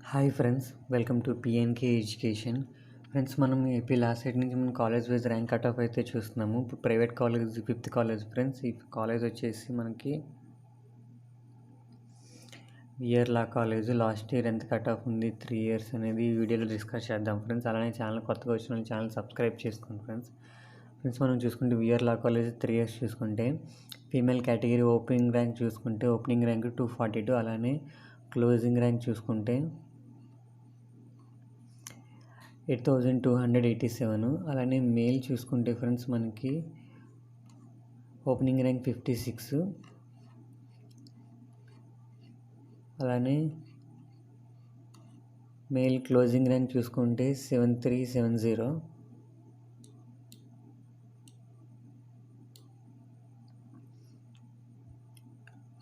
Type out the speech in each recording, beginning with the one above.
Hi friends, welcome to PNK education. Friends, మనం AP last side నుంచి మనం college wise rank cut off అయితే చూస్తున్నాము. ఇప్పుడు private college 5th college friends. ఈ కాలేజ్ వచ్చేసి మనకి VR law college. Last year ఎంత కట్ ఆఫ్ ఉంది, 3 years అనేది ఈ వీడియోలో డిస్కస్ చేద్దాం ఫ్రెండ్స్. అలానే ఛానల్ కొత్తగా వచ్చిన ఛానల్ సబ్స్క్రైబ్ చేసుకోండి ఫ్రెండ్స్. మనం చూసుకుంటే విఆర్ లా కాలేజ్ 3 years చూసుకుంటే ఫీమేల్ కేటగిరీ ఓపెనింగ్ ర్యాంక్ చూసుకుంటే ఓపెనింగ్ ర్యాంక్ 242, అలానే క్లోజింగ్ ర్యాంక్ చూసుకుంటే 8287. అలానే మేల్ చూసుకుంటే ఫ్రెండ్స్ మనకి ఓపెనింగ్ ర్యాంక్ 56, అలానే మేల్ క్లోజింగ్ ర్యాంక్ చూసుకుంటే 7370.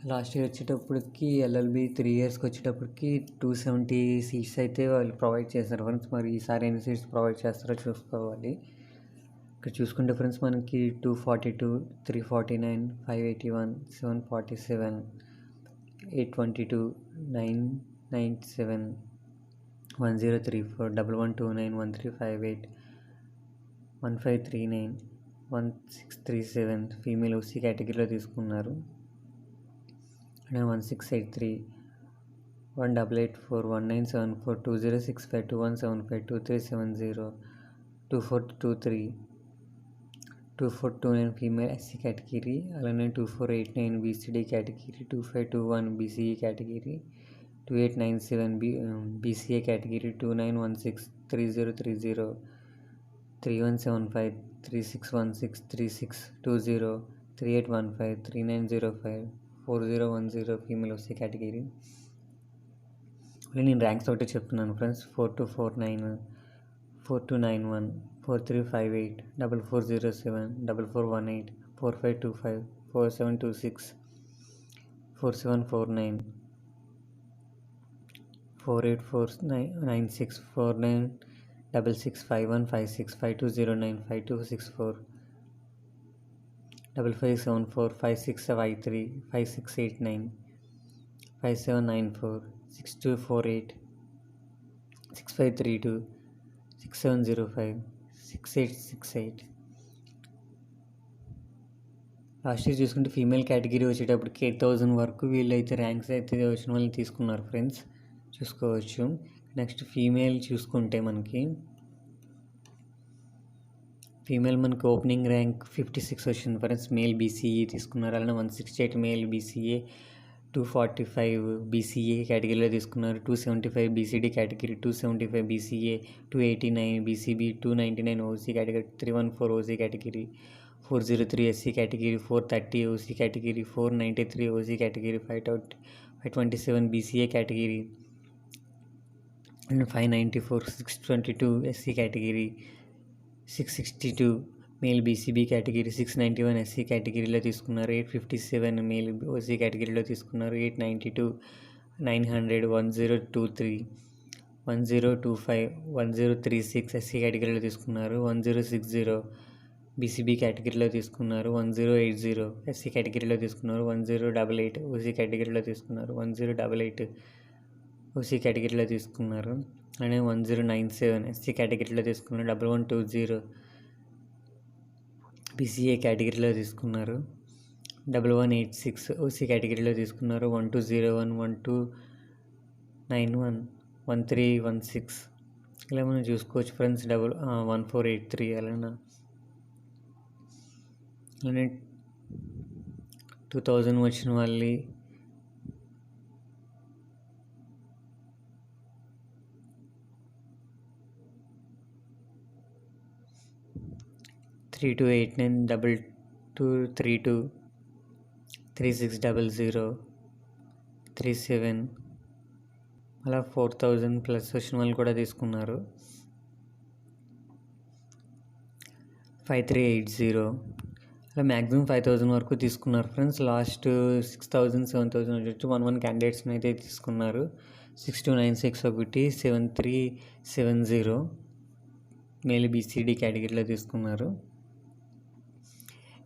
లాస్ట్ ఇయర్ వచ్చేటప్పటికి ఎల్ఎల్బి 3 yearsకి వచ్చేటప్పటికి 270 సీట్స్ అయితే వాళ్ళు ప్రొవైడ్ చేస్తారు ఫ్రెండ్స్. మరి ఈసారి ఎన్ని సీట్స్ ప్రొవైడ్ చేస్తారో చూసుకోవాలి. ఇక్కడ చూసుకుంటే ఫ్రెండ్స్ మనకి 242, 349, 581, 747, 822, 997, 1034, 1129, 1358, 1539, 1637 ఫీమేల్ ఓసీ కేటగిరీలో తీసుకున్నారు. 1683, 1884, 1974, 2065, 2175, 2370, 2423, 2429 ఫీమేల్ ఎస్సీ కేటగిరీ. అలానే 2489 BCD category, 2521 BCE category, 2897 BCA category, 2916, 3030, 3175, 3616, 3620, 3815, 3905, 4010 female OC category. నేను ర్యాంక్స్ ఒకటి చెప్తున్నాను ఫ్రెండ్స్. 4249, 4291, 4358, 4407, 4418, 4525, 4726, 4749, 4896, 4966, 5156, 5209, 5264, 5574, 5653, 5689, 5794, 6248, 6532, 6705, 6868. లాస్ట్ ఇయర్ చూసుకుంటే ఫీమేల్ కేటగిరీ వచ్చేటప్పటికి 8000 వరకు వీళ్ళైతే ర్యాంక్స్ అయితే వచ్చిన వాళ్ళని తీసుకున్నారు ఫ్రెండ్స్, చూసుకోవచ్చు. నెక్స్ట్ ఫీమేల్ చూసుకుంటే మనకి ఓపెనింగ్ ర్యాంక్ 56 వచ్చింది ఫ్రెండ్స్. మేల్ బీసీఈ తీసుకున్నారు. అలానే 168 మేల్ బీసీఏ, 245 బీసీఏ కేటగిరీలో తీసుకున్నారు. 275 BCD category, 275 BCA, 289 BCB, 299 OC category, 314 OC category, 403 SC category, 430 OC category, 493 OC category, 527 BCA category, and 594, 622 SC category, 662 male BCB category, 691 SC కేటగిరీలో తీసుకున్నారు. 857 male OC కేటగిరీలో తీసుకున్నారు. 892, 900, 1023, 1025, 1036 SC కేటగిరీలో తీసుకున్నారు. 1060 బీసీబీ కేటగిరీలో తీసుకున్నారు. 1080 ఎస్సీ కేటగిరీలో తీసుకున్నారు. 1088 ఓసీ కేటగిరీలో తీసుకున్నారు. 1088 ఓసీ కేటగిరీలో తీసుకున్నారు. అలానే 1097 ఎస్సీ కేటగిరీలో తీసుకున్నారు. 1120 బీసీఏ కేటగిరీలో తీసుకున్నారు. 1186 ఓసీ కేటగిరీలో తీసుకున్నారు. 1201, 1291, 1316 ఇలా మనం చూసుకోవచ్చు ఫ్రెండ్స్. 1483 అలానే 2000 వచ్చిన వాళ్ళు 3289, 2232, 3600, 37 అలా 4000+ వచ్చిన వాళ్ళు కూడా తీసుకున్నారు. 5380 అలా మ్యాక్సిమం 5000 వరకు తీసుకున్నారు ఫ్రెండ్స్. లాస్ట్ 6000, 7000 వచ్చి 11 క్యాండిడేట్స్ని అయితే తీసుకున్నారు. 6296 ఒకటి, 7370 మేల్ బీసీడీ కేటగిరీలో తీసుకున్నారు.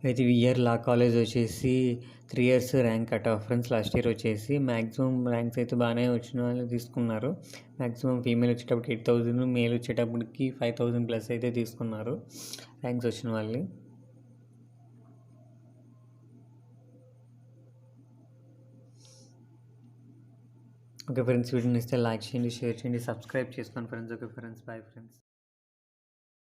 అయితే ఇయర్ లా కాలేజ్ వచ్చేసి 3 years rank cut of friends. Last year వచ్చేసి మ్యాక్సిమం ర్యాంక్స్ అయితే బాగానే వచ్చిన వాళ్ళు తీసుకున్నారు. మ్యాక్సిమం ఫీమేల్ వచ్చేటప్పటికి 8,000, మేల్ వచ్చేటప్పటికి 5,000 ప్లస్ అయితే తీసుకున్నారు ర్యాంక్స్ వచ్చిన వాళ్ళని. ఓకే ఫ్రెండ్స్, వీడియోని ఇస్తే లైక్ చేయండి, షేర్ చేయండి, సబ్స్క్రైబ్ చేసుకోండి friends. Okay friends, bye friends.